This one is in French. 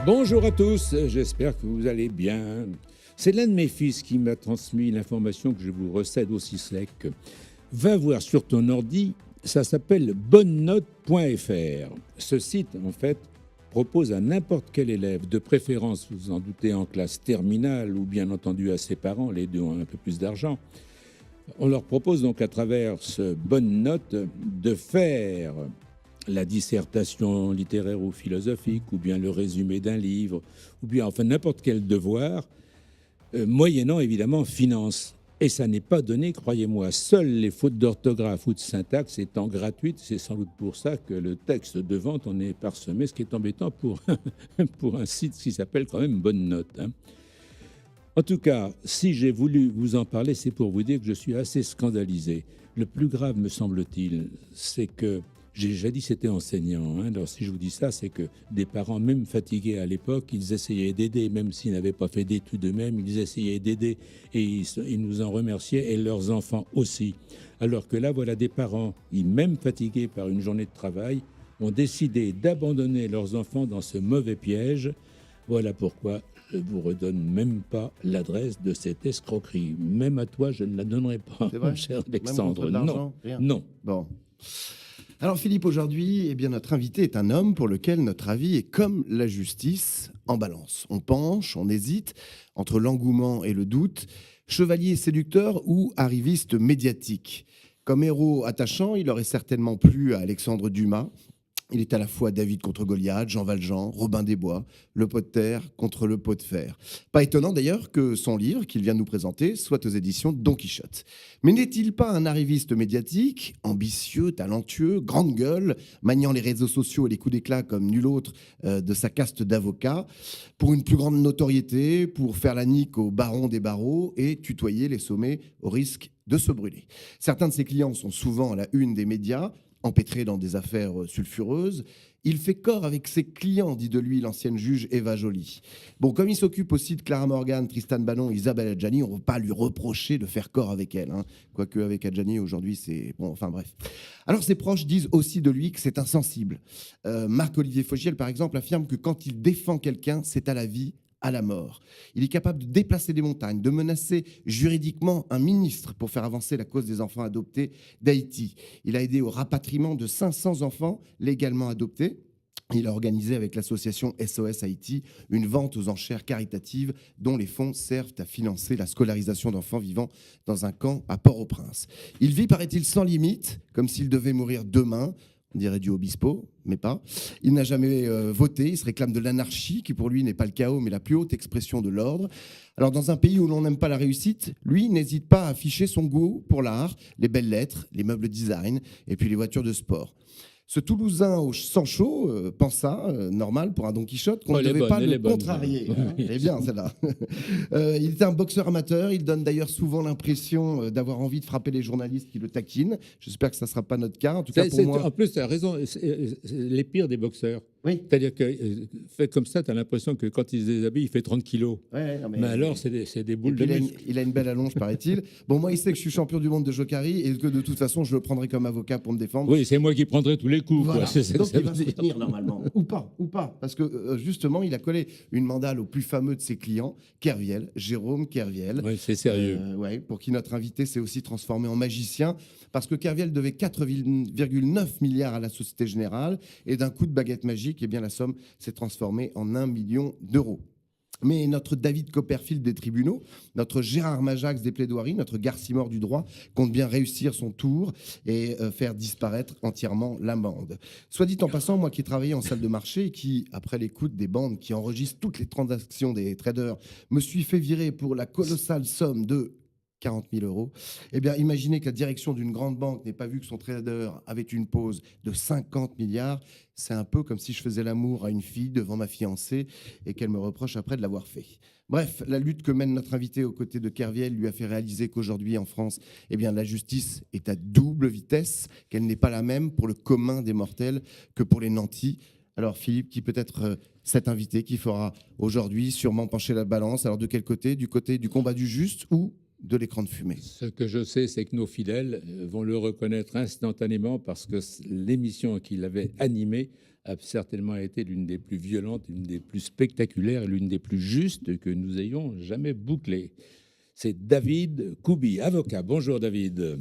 Bonjour à tous, j'espère que vous allez bien. C'est l'un de mes fils qui m'a transmis l'information que je vous recède aussi sec. Va voir sur ton ordi, ça s'appelle bonnenote.fr. Ce site, en fait, propose à n'importe quel élève, de préférence, vous en doutez, en classe terminale ou bien entendu à ses parents, les deux ont un peu plus d'argent. On leur propose donc à travers ce bonne note de faire la dissertation littéraire ou philosophique, ou bien le résumé d'un livre, ou bien enfin n'importe quel devoir, moyennant évidemment finance. Et ça n'est pas donné, croyez-moi. Seules les fautes d'orthographe ou de syntaxe étant gratuites, c'est sans doute pour ça que le texte de vente en est parsemé, ce qui est embêtant pour, pour un site qui s'appelle quand même Bonne Note. Hein. En tout cas, si j'ai voulu vous en parler, c'est pour vous dire que je suis assez scandalisé. Le plus grave, me semble-t-il, c'est que j'ai jadis été enseignant. Hein. Alors, si je vous dis ça, c'est que des parents, même fatigués à l'époque, ils essayaient d'aider, même s'ils n'avaient pas fait d'études eux-mêmes, ils essayaient d'aider et ils nous en remerciaient, et leurs enfants aussi. Alors que là, voilà des parents, même fatigués par une journée de travail, ont décidé d'abandonner leurs enfants dans ce mauvais piège. Voilà pourquoi je ne vous redonne même pas l'adresse de cette escroquerie. Même à toi, je ne la donnerai pas, mon cher Alexandre. Non, rien. non. Bon. Alors Philippe, aujourd'hui, notre invité est un homme pour lequel notre avis est comme la justice, en balance. On penche, on hésite entre l'engouement et le doute, chevalier séducteur ou arriviste médiatique. Comme héros attachant, il aurait certainement plu à Alexandre Dumas. Il est à la fois David contre Goliath, Jean Valjean, Robin des Bois, le pot de terre contre le pot de fer. Pas étonnant d'ailleurs que son livre, qu'il vient de nous présenter, soit aux éditions Don Quichotte. Mais n'est-il pas un arriviste médiatique, ambitieux, talentueux, grande gueule, maniant les réseaux sociaux et les coups d'éclat comme nul autre de sa caste d'avocats, pour une plus grande notoriété, pour faire la nique au baron des barreaux et tutoyer les sommets au risque de se brûler. Certains de ses clients sont souvent à la une des médias, empêtré dans des affaires sulfureuses. Il fait corps avec ses clients, dit de lui l'ancienne juge Eva Joly. Bon, comme il s'occupe aussi de Clara Morgan, Tristan Banon, Isabelle Adjani, on ne va pas lui reprocher de faire corps avec elle. Hein. Quoique avec Adjani, aujourd'hui, c'est... Bon, enfin bref. Alors, ses proches disent aussi de lui que c'est insensible. Marc-Olivier Fogiel, par exemple, affirme que quand il défend quelqu'un, c'est à la vie, à la mort. Il est capable de déplacer des montagnes, de menacer juridiquement un ministre pour faire avancer la cause des enfants adoptés d'Haïti. Il a aidé au rapatriement de 500 enfants légalement adoptés. Il a organisé avec l'association SOS Haïti une vente aux enchères caritatives dont les fonds servent à financer la scolarisation d'enfants vivant dans un camp à Port-au-Prince. Il vit, paraît-il, sans limite, comme s'il devait mourir demain. On dirait du Obispo, mais pas. Il n'a jamais voté, il se réclame de l'anarchie, qui pour lui n'est pas le chaos, mais la plus haute expression de l'ordre. Alors dans un pays où l'on n'aime pas la réussite, lui n'hésite pas à afficher son goût pour l'art, les belles lettres, les meubles design, et puis les voitures de sport. Ce Toulousain au sang chaud pensa, normal pour un Don Quichotte, qu'on ne devait pas le contrarier. Elle est bien celle-là. Il était un boxeur amateur, il donne d'ailleurs souvent l'impression d'avoir envie de frapper les journalistes qui le taquinent. J'espère que ça ne sera pas notre cas, en tout cas pour moi. En plus, tu as raison, c'est les pires des boxeurs. Oui. C'est-à-dire que, fait comme ça, tu as l'impression que quand il se déshabille, il fait 30 kilos. Ouais, non, mais alors, c'est des boules de muscles. Il a une belle allonge, paraît-il. Bon, moi, il sait que je suis champion du monde de Jokari et que de toute façon, je le prendrai comme avocat pour me défendre. Oui, c'est moi qui prendrai tous les coups. Voilà. Quoi. Donc, il va se tenir normalement. ou pas. Parce que, justement, il a collé une mandale au plus fameux de ses clients, Kerviel, Jérôme Kerviel. Oui, c'est sérieux. Ouais, pour qui notre invité s'est aussi transformé en magicien. Parce que Kerviel devait 4,9 milliards à la Société Générale. Et d'un coup de baguette magique, eh bien, la somme s'est transformée en 1 million d'euros. Mais notre David Copperfield des tribunaux, notre Gérard Majax des plaidoiries, notre Garcimore du droit compte bien réussir son tour et faire disparaître entièrement l'amende. Soit dit en passant, moi qui travaillais en salle de marché et qui, après l'écoute des bandes qui enregistrent toutes les transactions des traders, me suis fait virer pour la colossale somme de 40 000 euros. Eh bien, imaginez que la direction d'une grande banque n'ait pas vu que son trader avait une pause de 50 milliards. C'est un peu comme si je faisais l'amour à une fille devant ma fiancée et qu'elle me reproche après de l'avoir fait. Bref, la lutte que mène notre invité aux côtés de Kerviel lui a fait réaliser qu'aujourd'hui, en France, eh bien, la justice est à double vitesse, qu'elle n'est pas la même pour le commun des mortels que pour les nantis. Alors Philippe, qui peut être cet invité qui fera aujourd'hui sûrement pencher la balance. Alors de quel côté? Du côté du combat du juste ou de l'écran de fumée? Ce que je sais, c'est que nos fidèles vont le reconnaître instantanément parce que l'émission qu'il avait animée a certainement été l'une des plus violentes, l'une des plus spectaculaires et l'une des plus justes que nous ayons jamais bouclées. C'est David Koubi, avocat. Bonjour David.